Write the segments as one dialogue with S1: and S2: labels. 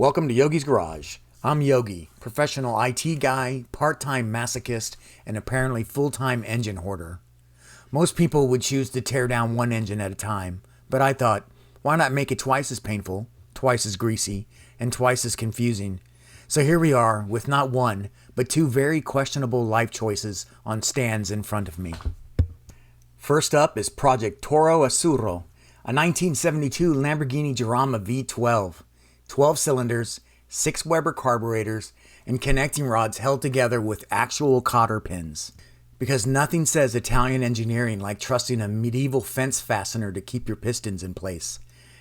S1: Welcome to Yogi's Garage. I'm Yogi, professional IT guy, part-time masochist, and apparently full-time engine hoarder. Most people would choose to tear down one engine at a time, but I thought, why not make it twice as painful, twice as greasy, and twice as confusing? So here we are with not one, but two very questionable life choices on stands in front of me. First up is Project Toro Azzurro, a 1972 Lamborghini Jarama V12. 12 cylinders, 6 Weber carburetors, and connecting rods held together with actual cotter pins. Because nothing says Italian engineering like trusting a medieval fence fastener to keep your pistons in place.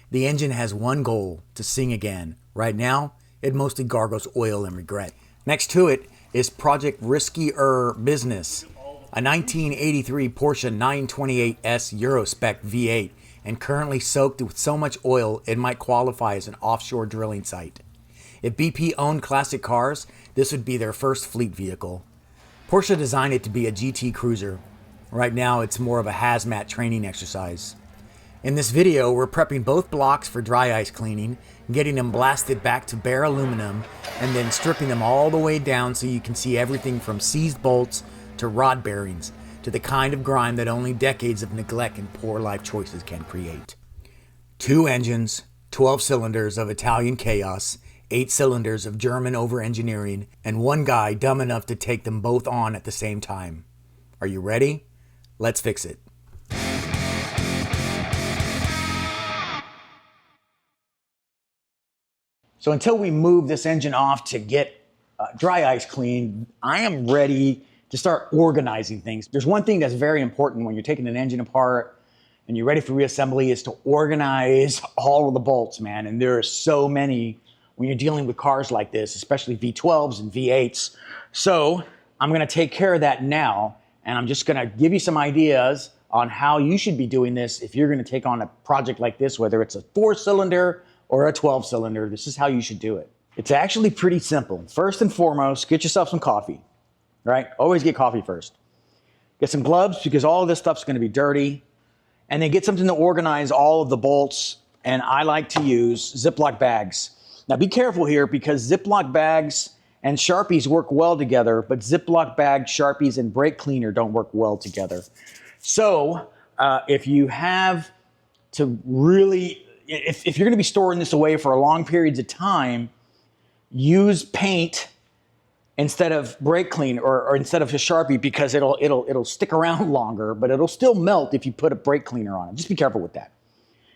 S1: The engine has one goal, to sing again. Right now, it mostly gargles oil and regret. Next to it is Project Risky-er Business, a 1983 Porsche 928S Eurospec V8, and currently soaked with so much oil it might qualify as an offshore drilling site. If BP owned classic cars, this would be their first fleet vehicle. Porsche designed it to be a GT cruiser. Right now it's more of a hazmat training exercise. In this video, we're prepping both blocks for dry ice cleaning, getting them blasted back to bare aluminum, and then stripping them all the way down so you can see everything from seized bolts to rod bearings, to the kind of grime that only decades of neglect and poor life choices can create. 2 engines, 12 cylinders of Italian chaos, 8 cylinders of German over-engineering, and one guy dumb enough to take them both on at the same time. Are you ready? Let's fix it. So until we move this engine off to get dry ice cleaned, I am ready to start organizing things. There's one thing that's very important when you're taking an engine apart and you're ready for reassembly is to organize all of the bolts, man. And there are so many when you're dealing with cars like this, especially V12s and V8s. So I'm gonna take care of that now, and I'm just gonna give you some ideas on how you should be doing this if you're gonna take on a project like this, whether it's a 4-cylinder or a 12-cylinder. This is how you should do it. It's actually pretty simple. First and foremost, get yourself some coffee. Right? Always get coffee first. Get some gloves because all of this stuff's going to be dirty. And then get something to organize all of the bolts. And I like to use Ziploc bags. Now be careful here because Ziploc bags and Sharpies work well together, but Ziploc bags, Sharpies, and brake cleaner don't work well together. So if you have to really, if you're going to be storing this away for long periods of time, use paint instead of brake clean or instead of a Sharpie because it'll stick around longer, but it'll still melt if you put a brake cleaner on it. Just be careful with that.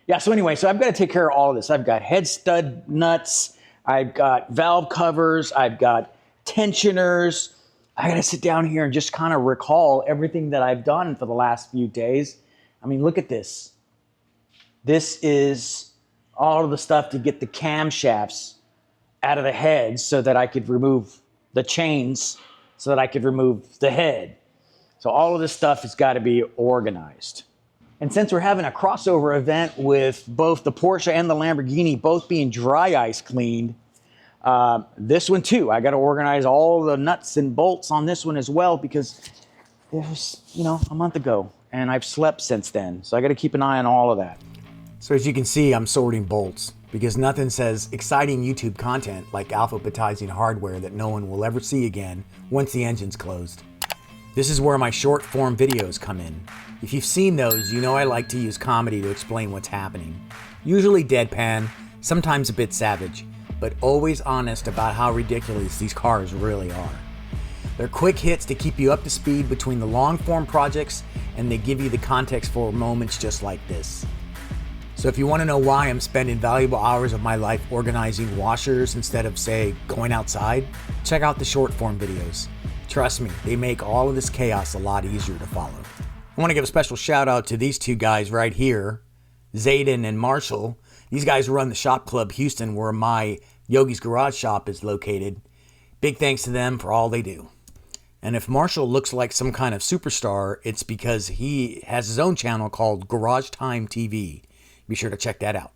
S1: Yeah, so anyway, so I've got to take care of all of this. I've got head stud nuts, I've got valve covers, I've got tensioners. I got to sit down here and just kind of recall everything that I've done for the last few days. I mean, look at this. This is all of the stuff to get the camshafts out of the head so that I could remove the chains so that I could remove the head. So all of this stuff has got to be organized. And since we're having a crossover event with both the Porsche and the Lamborghini both being dry ice cleaned, this one too, I got to organize all the nuts and bolts on this one as well because it was, a month ago and I've slept since then. So I got to keep an eye on all of that. So as you can see, I'm sorting bolts because nothing says exciting YouTube content like alphabetizing hardware that no one will ever see again once the engine's closed. This is where my short form videos come in. If you've seen those, you know I like to use comedy to explain what's happening. Usually deadpan, sometimes a bit savage, but always honest about how ridiculous these cars really are. They're quick hits to keep you up to speed between the long form projects, and they give you the context for moments just like this. So if you want to know why I'm spending valuable hours of my life organizing washers instead of, say, going outside, check out the short form videos. Trust me, they make all of this chaos a lot easier to follow. I want to give a special shout out to these two guys right here, Zayden and Marshall. These guys run the Shop Club Houston where my Yogi's Garage shop is located. Big thanks to them for all they do. And if Marshall looks like some kind of superstar, it's because he has his own channel called Garage Time TV. Be sure to check that out.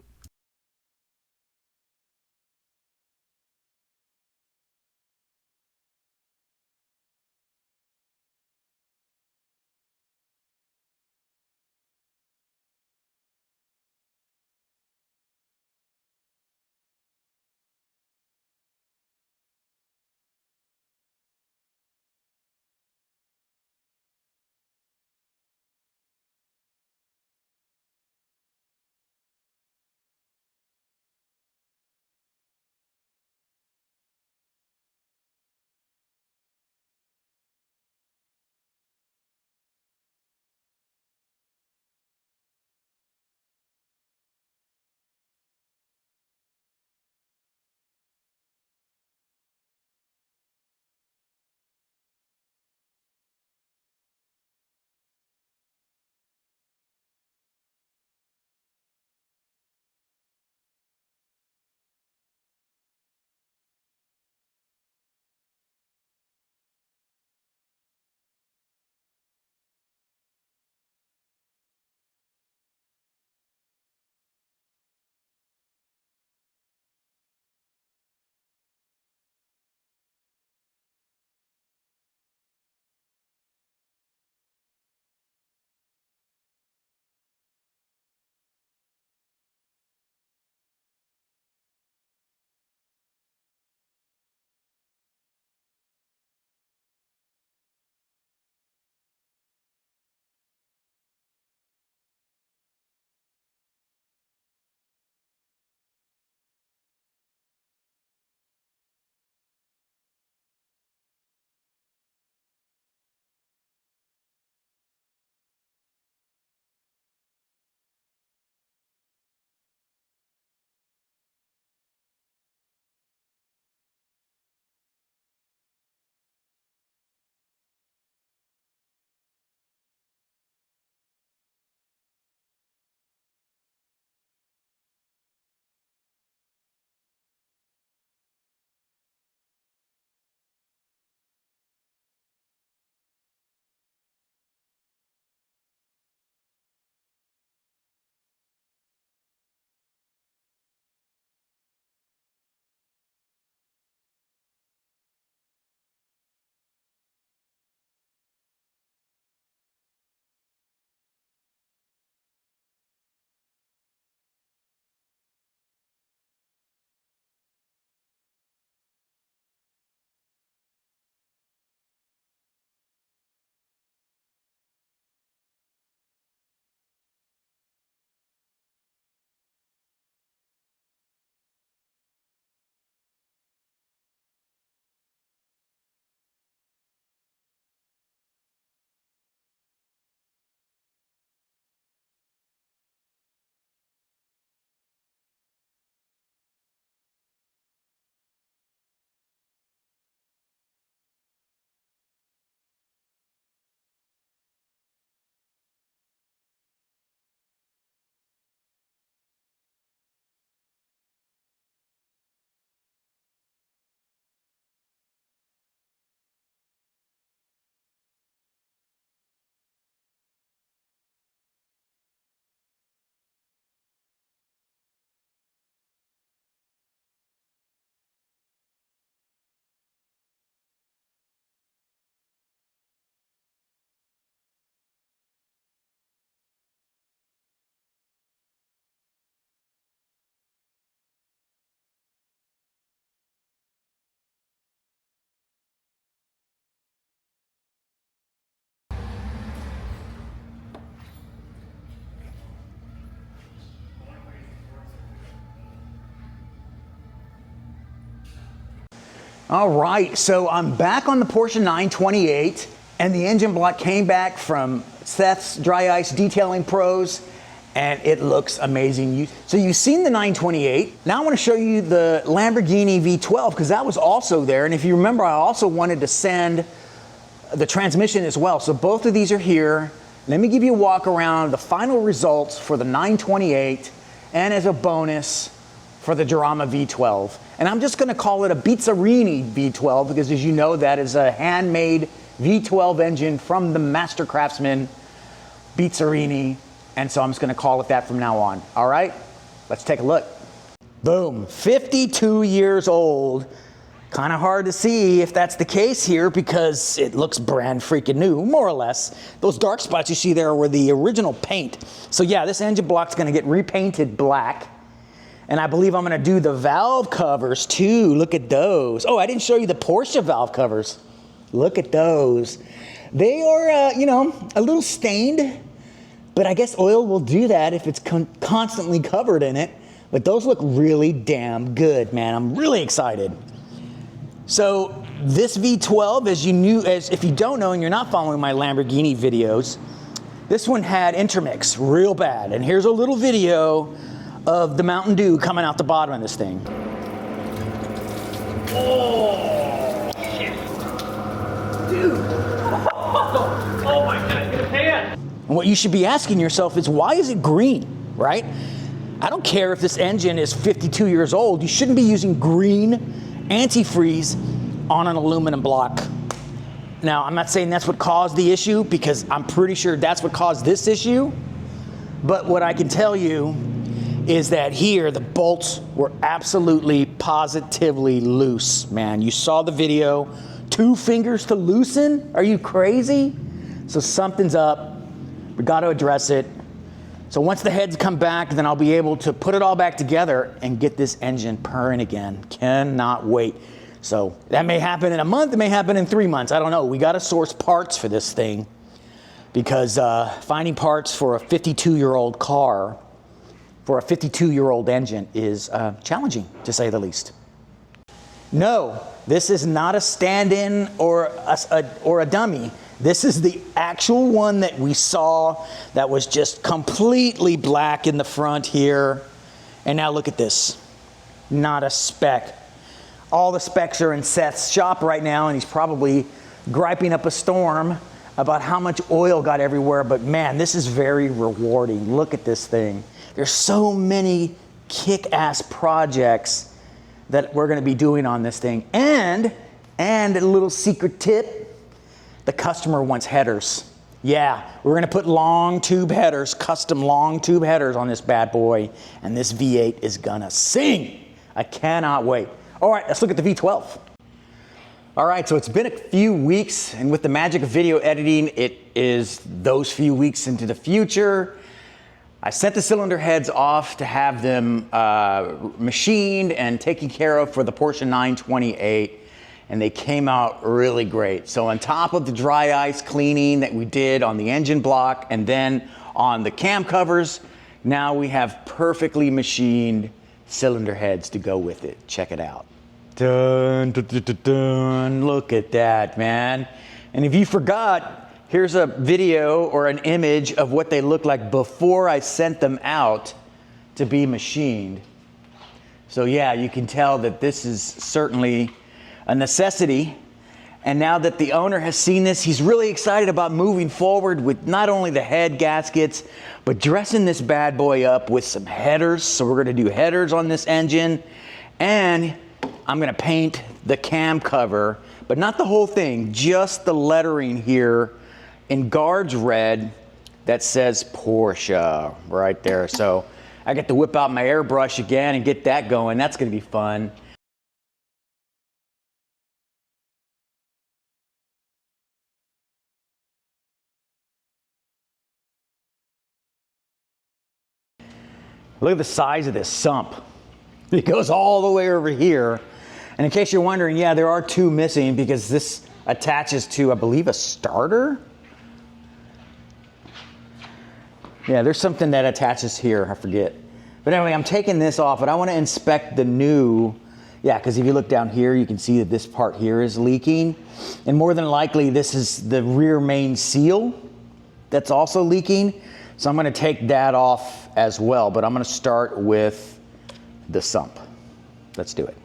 S1: All right, so I'm back on the Porsche 928, and the engine block came back from Seth's Dry Ice Detailing Pros, and it looks amazing. So you've seen the 928. Now I want to show you the Lamborghini V12, because that was also there. And if you remember, I also wanted to send the transmission as well. So both of these are here. Let me give you a walk around the final results for the 928, and as a bonus for the Jarama V12. And I'm just going to call it a Bizzarini V12, because as you know, that is a handmade V12 engine from the master craftsman Bizzarini. And so I'm just going to call it that from now on. All right, let's take a look. Boom, 52 years old. Kind of hard to see if that's the case here because it looks brand freaking new, more or less. Those dark spots you see there were the original paint. So yeah, this engine block's going to get repainted black. And I believe I'm going to do the valve covers too. Look at those. Oh, I didn't show you the Porsche valve covers. Look at those. They are, you know, a little stained, but I guess oil will do that if it's constantly covered in it. But those look really damn good, man. I'm really excited. So this V12, as if you don't know and you're not following my Lamborghini videos, this one had intermix real bad. And here's a little video of the Mountain Dew coming out the bottom of this thing.
S2: Oh, shit. Dude. Oh my God, get a pan.
S1: And what you should be asking yourself is, why is it green, right? I don't care if this engine is 52 years old. You shouldn't be using green antifreeze on an aluminum block. Now, I'm not saying that's what caused the issue, because I'm pretty sure that's what caused this issue. But what I can tell you is that here, the bolts were absolutely, positively loose, man. You saw the video, 2 fingers to loosen? Are you crazy? So something's up, we gotta address it. So once the heads come back, then I'll be able to put it all back together and get this engine purring again. Cannot wait. So that may happen in a month, it may happen in 3 months, I don't know. We gotta source parts for this thing, because finding parts for a 52-year-old car, for a 52-year-old engine is challenging, to say the least. No, this is not a stand-in or a dummy. This is the actual one that we saw that was just completely black in the front here. And now look at this, not a speck. All the specs are in Seth's shop right now, and he's probably griping up a storm about how much oil got everywhere, but man, this is very rewarding. Look at this thing. There's so many kick-ass projects that we're gonna be doing on this thing. And a little secret tip, the customer wants headers. Yeah, we're gonna put long tube headers, custom long tube headers on this bad boy, and this V8 is gonna sing. I cannot wait. All right, let's look at the V12. All right, so it's been a few weeks, and with the magic of video editing, it is those few weeks into the future. I sent the cylinder heads off to have them machined and taken care of for the Porsche 928, and they came out really great. So on top of the dry ice cleaning that we did on the engine block and then on the cam covers, now we have perfectly machined cylinder heads to go with it. Check it out. Dun, dun, dun, dun, dun. Look at that, man. And if you forgot, here's a video or an image of what they look like before I sent them out to be machined. So yeah, you can tell that this is certainly a necessity. And now that the owner has seen this, he's really excited about moving forward with not only the head gaskets, but dressing this bad boy up with some headers. So we're gonna do headers on this engine, and I'm gonna paint the cam cover, but not the whole thing, just the lettering here in guards red that says Porsche right there. So I get to whip out my airbrush again and get that going. That's gonna be fun. Look at the size of this sump. It goes all the way over here. And in case you're wondering, yeah, there are 2 missing because this attaches to, I believe, a starter. Yeah, there's something that attaches here, I forget. But anyway, I'm taking this off, but I want to inspect the new Yeah, because if you look down here, you can see that this part here is leaking. And more than likely, this is the rear main seal that's also leaking. So I'm gonna take that off as well, but I'm gonna start with the sump. Let's do it.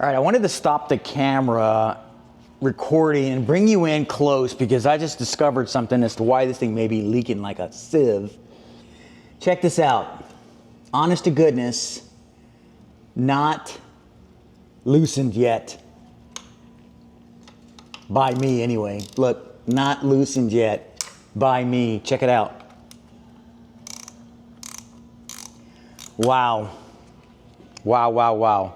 S1: All right, I wanted to stop the camera recording and bring you in close because I just discovered something as to why this thing may be leaking like a sieve. Check this out. Honest to goodness, not loosened yet. By me anyway. Look, not loosened yet by me. Check it out. Wow. Wow, wow, wow.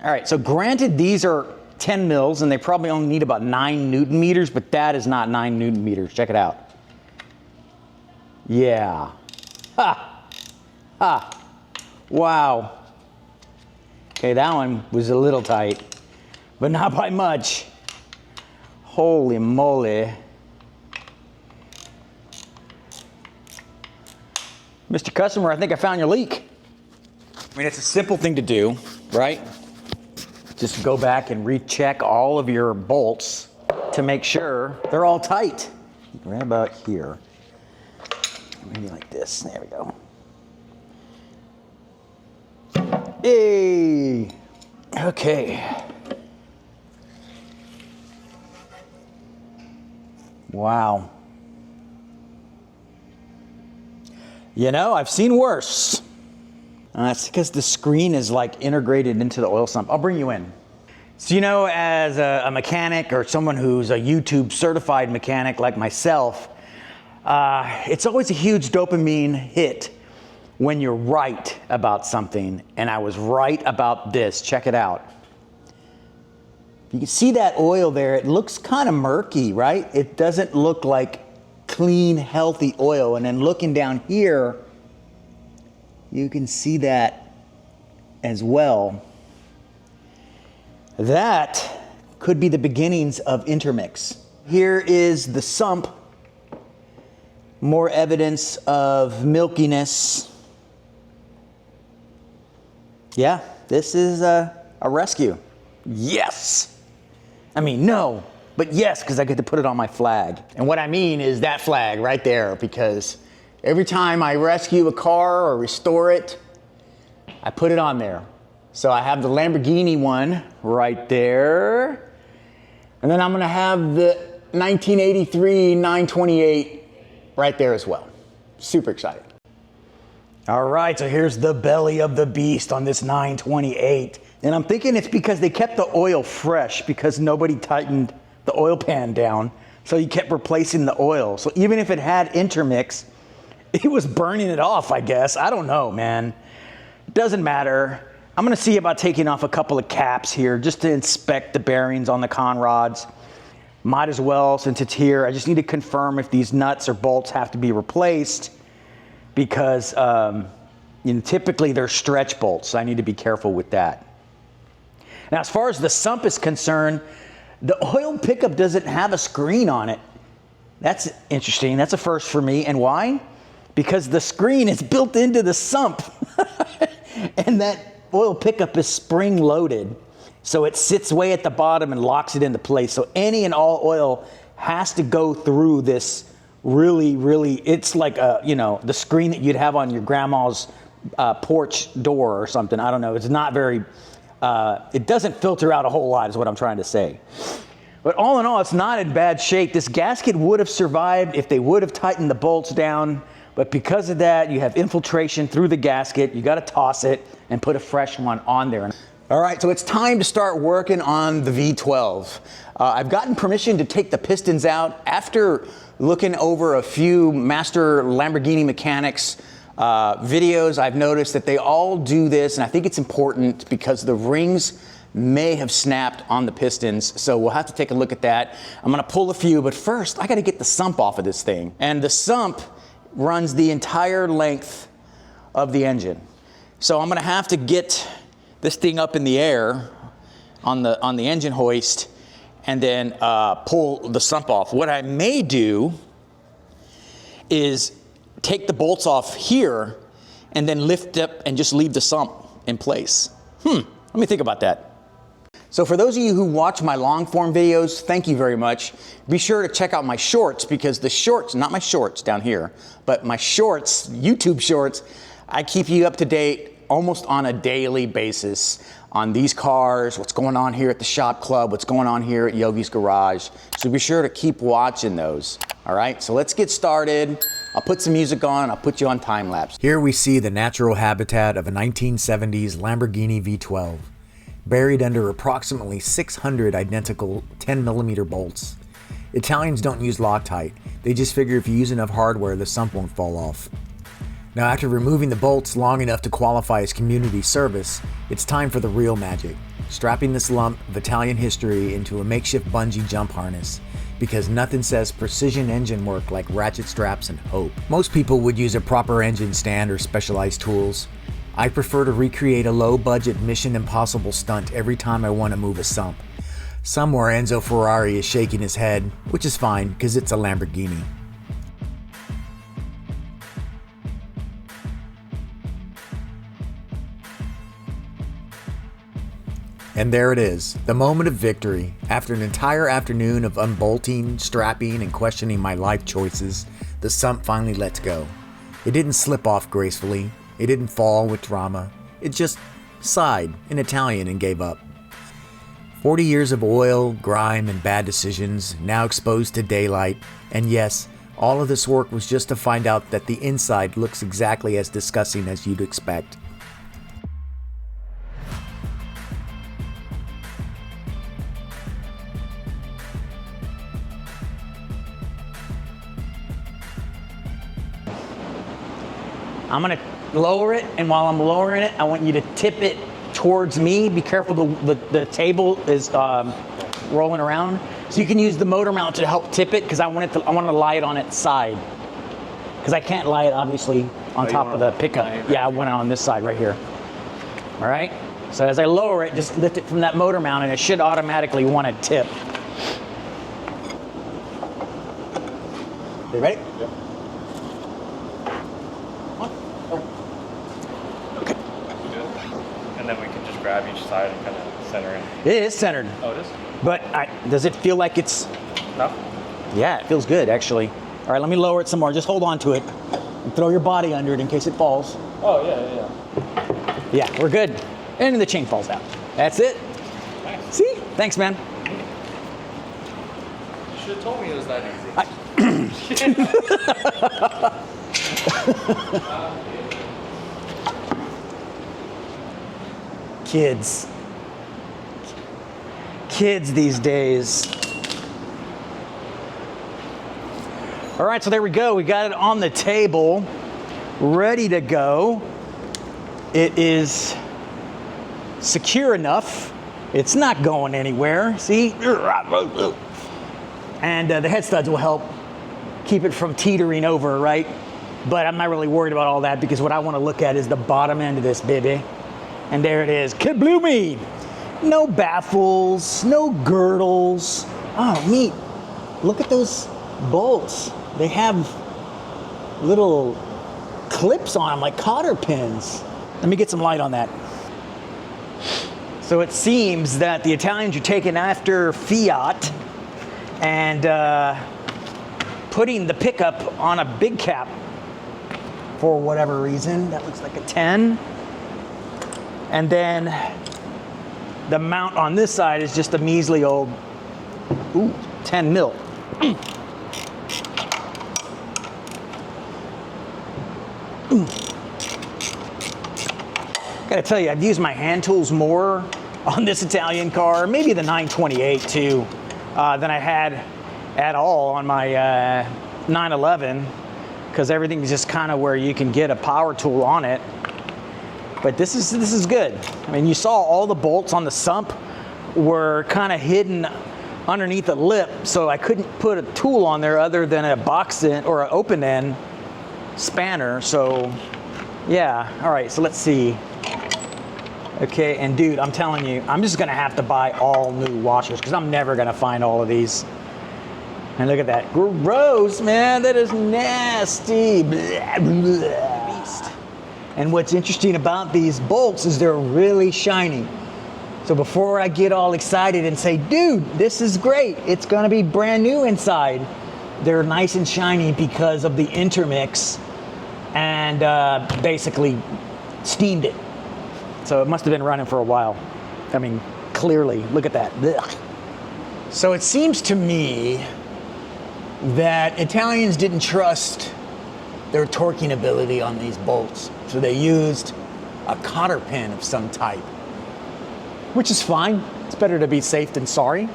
S1: All right, so granted these are 10 mils and they probably only need about 9 Newton meters, but that is not 9 Newton meters. Check it out. Yeah. Ha. Ha. Wow. Okay, that one was a little tight, but not by much. Holy moly. Mr. Customer, I think I found your leak. I mean, it's a simple thing to do, right? Just go back and recheck all of your bolts to make sure they're all tight. Right about here. Maybe like this. There we go. Hey. Okay. Wow. You know, I've seen worse. That's because the screen is like integrated into the oil sump. I'll bring you in. So, you know, as a mechanic or someone who's a YouTube certified mechanic like myself, it's always a huge dopamine hit when you're right about something. And I was right about this. Check it out. You can see that oil there. It looks kind of murky, right? It doesn't look like clean, healthy oil. And then looking down here, you can see that as well. That could be the beginnings of intermix. Here is the sump. More evidence of milkiness. Yeah, this is a rescue. Yes. I mean, no, but yes, because I get to put it on my flag. And what I mean is that flag right there, because every time I rescue a car or restore it, I put it on there. So I have the Lamborghini one right there. And then I'm gonna have the 1983 928 right there as well. Super excited. All right, so here's the belly of the beast on this 928. And I'm thinking it's because they kept the oil fresh because nobody tightened the oil pan down. So you kept replacing the oil. So even if it had intermix, it was burning it off, I guess. I don't know, man. It doesn't matter. I'm gonna see about taking off a couple of caps here just to inspect the bearings on the con rods. Might as well, since it's here. I just need to confirm if these nuts or bolts have to be replaced because you know, typically they're stretch bolts. So I need to be careful with that. Now, as far as the sump is concerned, the oil pickup doesn't have a screen on it. That's interesting. That's a first for me. And why? Because the screen is built into the sump. And that oil pickup is spring loaded. So it sits way at the bottom and locks it into place. So any and all oil has to go through this really, it's like you know, the screen that you'd have on your grandma's porch door or something. I don't know. It's not very, it doesn't filter out a whole lot is what I'm trying to say. But all in all, it's not in bad shape. This gasket would have survived if they would have tightened the bolts down. But because of that, you have infiltration through the gasket. You got to toss it and put a fresh one on there. All right, so it's time to start working on the V12. I've gotten permission to take the pistons out after looking over a few master Lamborghini mechanics videos. I've noticed that they all do this, and I think it's important because the rings may have snapped on the pistons, so we'll have to take a look at that. I'm gonna pull a few, but first I gotta get the sump off of this thing. And the sump runs the entire length of the engine. So I'm gonna have to get this thing up in the air on the engine hoist and then pull the sump off. What I may do is take the bolts off here and then lift up and just leave the sump in place. Let me think about that. So for those of you who watch my long form videos, thank you very much. Be sure to check out my shorts, because the shorts, not my shorts down here, but my shorts, YouTube shorts, I keep you up to date almost on a daily basis on these cars, what's going on here at the shop club, what's going on here at Yogi's Garage. So be sure to keep watching those. All right, so let's get started. I'll put some music on and I'll put you on time lapse.
S3: Here we see the natural habitat of a 1970s Lamborghini V12, buried under approximately 600 identical 10mm bolts. Italians don't use Loctite. They just figure if you use enough hardware, the sump won't fall off. Now, after removing the bolts long enough to qualify as community service, it's time for the real magic, strapping this lump of Italian history into a makeshift bungee jump harness, because nothing says precision engine work like ratchet straps and hope. Most people would use a proper engine stand or specialized tools. I prefer to recreate a low-budget Mission Impossible stunt every time I want to move a sump. Somewhere Enzo Ferrari is shaking his head, which is fine because it's a Lamborghini. And there it is, the moment of victory. After an entire afternoon of unbolting, strapping, and questioning my life choices, the sump finally lets go. It didn't slip off gracefully. It didn't fall with drama. It just sighed in Italian and gave up. 40 years of oil, grime, and bad decisions, now exposed to daylight. And yes, all of this work was just to find out that the inside looks exactly as disgusting as you'd expect.
S1: I'm gonna lower it, and while I'm lowering it, I want you to tip it towards me. Be careful, the table is rolling around. So you can use the motor mount to help tip it, because I want to lie it on its side. Because I can't lie it obviously on top of the pickup. Yeah, I want it on this side right here. All right? So as I lower it, just lift it from that motor mount and it should automatically want to tip. You ready?
S2: Yep. And then we can just grab each side and kind of center it.
S1: It is centered.
S2: Oh, it is?
S1: But does it feel like it's...
S2: No?
S1: Yeah, it feels good, actually. All right, let me lower it some more. Just hold on to it and throw your body under it in case it falls.
S2: Oh, yeah.
S1: Yeah, we're good. And the chain falls out. That's it.
S2: Nice.
S1: See? Thanks, man.
S2: You should have told me it was that easy.
S1: Kids these days. All right, so there we go. We got it on the table, ready to go. It is secure enough. It's not going anywhere. See? And the head studs will help keep it from teetering over, right? But I'm not really worried about all that, because what I want to look at is the bottom end of this baby. And there it is. Kabloomy! No baffles, no girdles. Oh, neat. Look at those bolts. They have little clips on them, like cotter pins. Let me get some light on that. So it seems that the Italians are taking after Fiat and putting the pickup on a big cap for whatever reason. That looks like a 10. And then the mount on this side is just a measly old 10 mil. Gotta tell you, I've used my hand tools more on this Italian car, maybe the 928 too, than I had at all on my 911, because everything is just kind of where you can get a power tool on it. But this is good. I mean, you saw all the bolts on the sump were kind of hidden underneath the lip, so I couldn't put a tool on there other than a box end or an open end spanner. So yeah, all right, so let's see. Okay, and dude, I'm telling you, I'm just gonna have to buy all new washers, because I'm never gonna find all of these. And look at that. Gross, man. That is nasty. Blah, blah. Beast. And what's interesting about these bolts is they're really shiny. So before I get all excited and say, dude, this is great, it's gonna be brand new inside, they're nice and shiny because of the intermix and basically steamed it. So it must have been running for a while. I mean, clearly, look at that. Ugh. So it seems to me that Italians didn't trust their torquing ability on these bolts. So they used a cotter pin of some type, which is fine. It's better to be safe than sorry.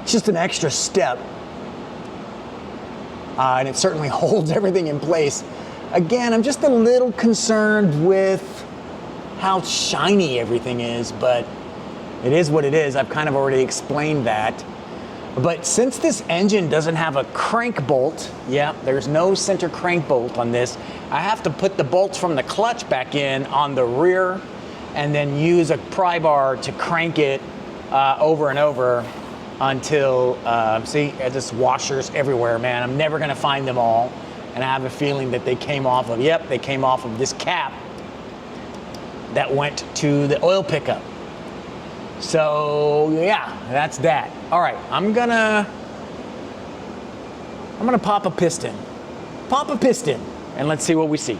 S1: It's just an extra step. And it certainly holds everything in place. Again, I'm just a little concerned with how shiny everything is, but it is what it is. I've kind of already explained that. But since this engine doesn't have a crank bolt, yeah, there's no center crank bolt on this, I have to put the bolts from the clutch back in on the rear and then use a pry bar to crank it over and over until, see, there's washers everywhere, man. I'm never gonna find them all. And I have a feeling that they came off of, yep, they came off of this cap that went to the oil pickup. So yeah, that's that. All right, I'm gonna pop a piston. Pop a piston, and let's see what we see.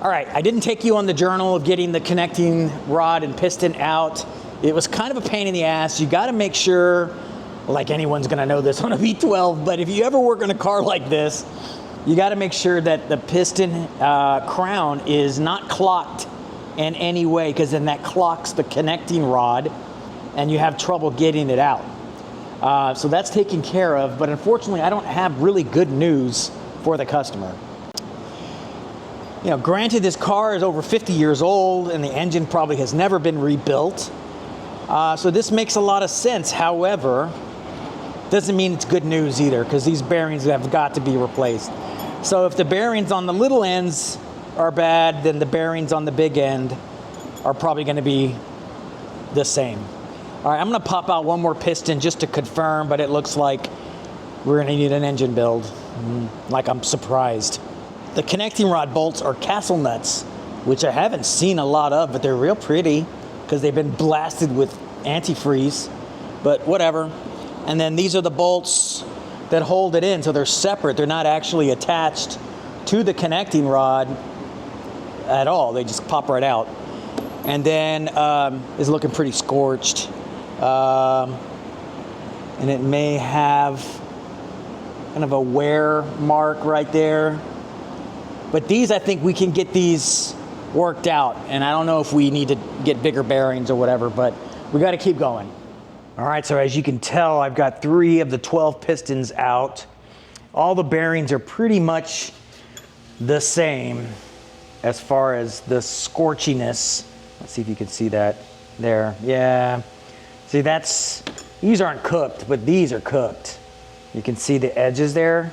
S1: All right, I didn't take you on the journal of getting the connecting rod and piston out. It was kind of a pain in the ass. You gotta make sure, like anyone's gonna know this on a V12, but if you ever work on a car like this, you gotta make sure that the piston crown is not clocked in any way, because then that clocks the connecting rod and you have trouble getting it out. So that's taken care of, but unfortunately I don't have really good news for the customer. You know, granted this car is over 50 years old and the engine probably has never been rebuilt. So this makes a lot of sense. However, doesn't mean it's good news either, because these bearings have got to be replaced. So if the bearings on the little ends are bad, then the bearings on the big end are probably gonna be the same. All right, I'm gonna pop out one more piston just to confirm, but it looks like we're gonna need an engine build. Like, I'm surprised. The connecting rod bolts are castle nuts, which I haven't seen a lot of, but they're real pretty because they've been blasted with antifreeze, but whatever. And then these are the bolts that hold it in, so they're separate. They're not actually attached to the connecting rod at all. They just pop right out. And then it's looking pretty scorched. And it may have kind of a wear mark right there. But these, I think we can get these worked out. And I don't know if we need to get bigger bearings or whatever, but we got to keep going. All right, so as you can tell, I've got 3 of the 12 pistons out. All the bearings are pretty much the same as far as the scorchiness. Let's see if you can see that there. Yeah. See, these aren't cooked, but these are cooked. You can see the edges there.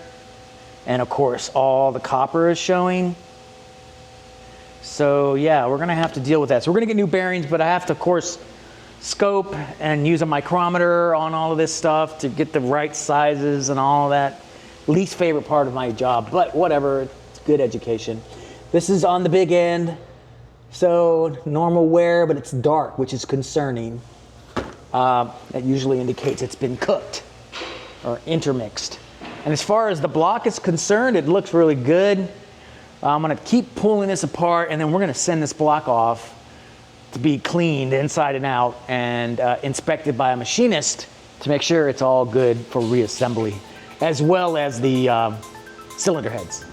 S1: And of course, all the copper is showing. So yeah, we're gonna have to deal with that. So we're gonna get new bearings, but I have to, of course, scope and use a micrometer on all of this stuff to get the right sizes and all of that. Least favorite part of my job, but whatever, it's good education. This is on the big end, so normal wear, but it's dark, which is concerning. That usually indicates it's been cooked or intermixed. And as far as the block is concerned, it looks really good. I'm gonna keep pulling this apart, and then we're gonna send this block off to be cleaned inside and out and inspected by a machinist to make sure it's all good for reassembly, as well as the cylinder heads.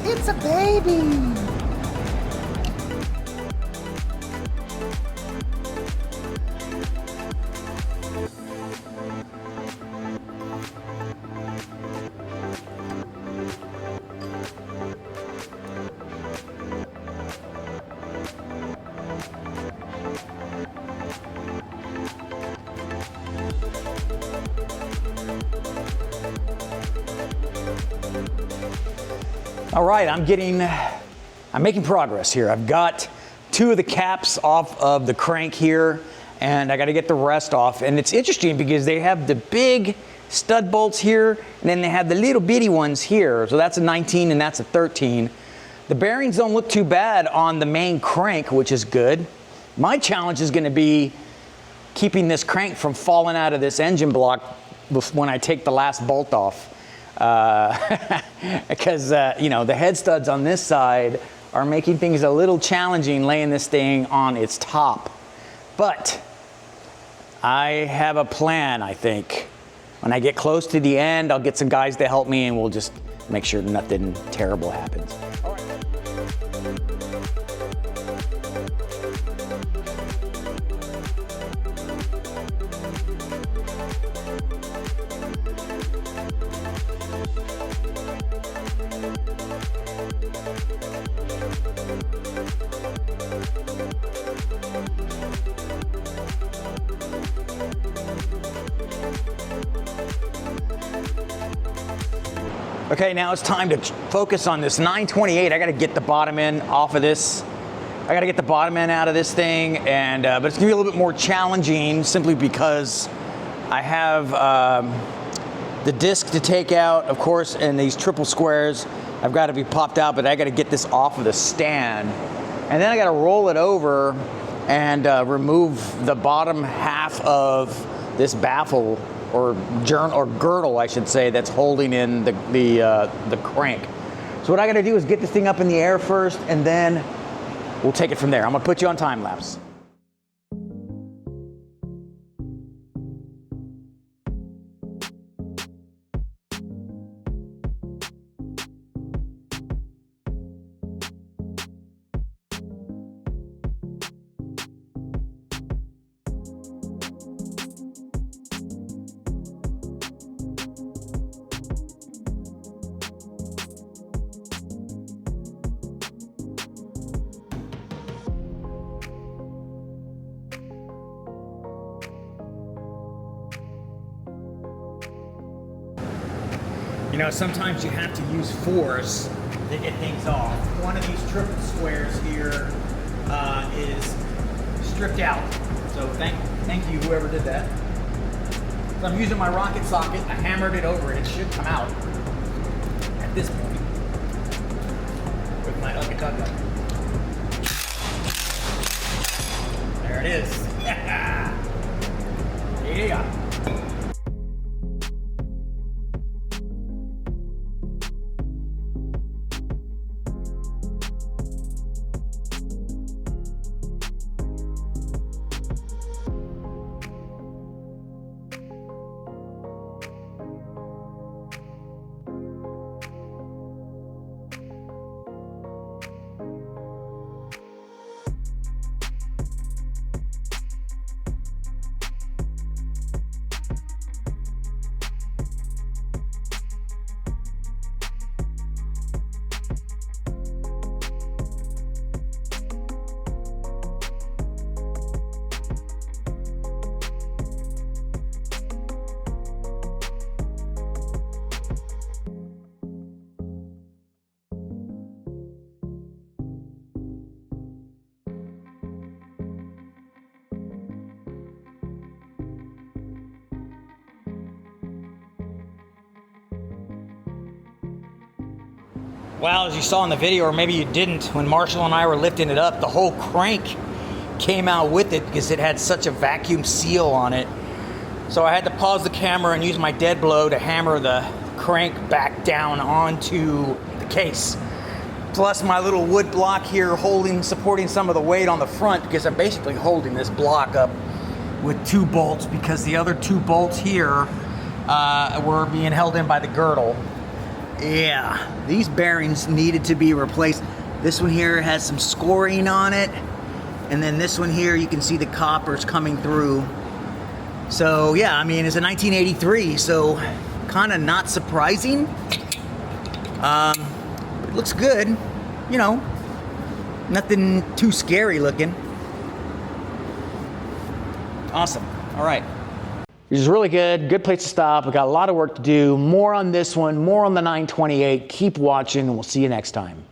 S4: It's a baby!
S1: All right, I'm making progress here. I've got 2 of the caps off of the crank here, and I got to get the rest off. And it's interesting because they have the big stud bolts here, and then they have the little bitty ones here. So that's a 19 and that's a 13. The bearings don't look too bad on the main crank, which is good. My challenge is going to be keeping this crank from falling out of this engine block when I take the last bolt off. Because, you know, the head studs on this side are making things a little challenging laying this thing on its top. But I have a plan, I think. When I get close to the end, I'll get some guys to help me and we'll just make sure nothing terrible happens. All right. Okay, now it's time to focus on this 928. I got to get the bottom end off of this. I got to get the bottom end out of this thing, and but it's gonna be a little bit more challenging simply because I have the disc to take out, of course, and these triple squares have got to be popped out, but I got to get this off of the stand, and then I got to roll it over and remove the bottom half of this baffle or girdle, I should say, that's holding in the crank. So what I got to do is get this thing up in the air first, and then we'll take it from there. I'm gonna put you on time lapse. You know, sometimes you have to use force to get things off. One of these triple squares here is stripped out. So thank you, whoever did that. So I'm using my rocket socket. I hammered it over it. It should come out at this point with my Ugga. There it is. Yeah. Well, as you saw in the video, or maybe you didn't, when Marshall and I were lifting it up, the whole crank came out with it because it had such a vacuum seal on it. So I had to pause the camera and use my dead blow to hammer the crank back down onto the case. Plus my little wood block here supporting some of the weight on the front, because I'm basically holding this block up with 2 bolts because the other 2 bolts here were being held in by the girdle. Yeah, these bearings needed to be replaced. This one here has some scoring on it, and then this one here, you can see the coppers coming through. So yeah, I mean, it's a 1983, so kind of not surprising. It looks good, you know, nothing too scary looking. Awesome. All right. which is really good. Good place to stop. We got a lot of work to do. More on this one, more on the 928. Keep watching, and we'll see you next time.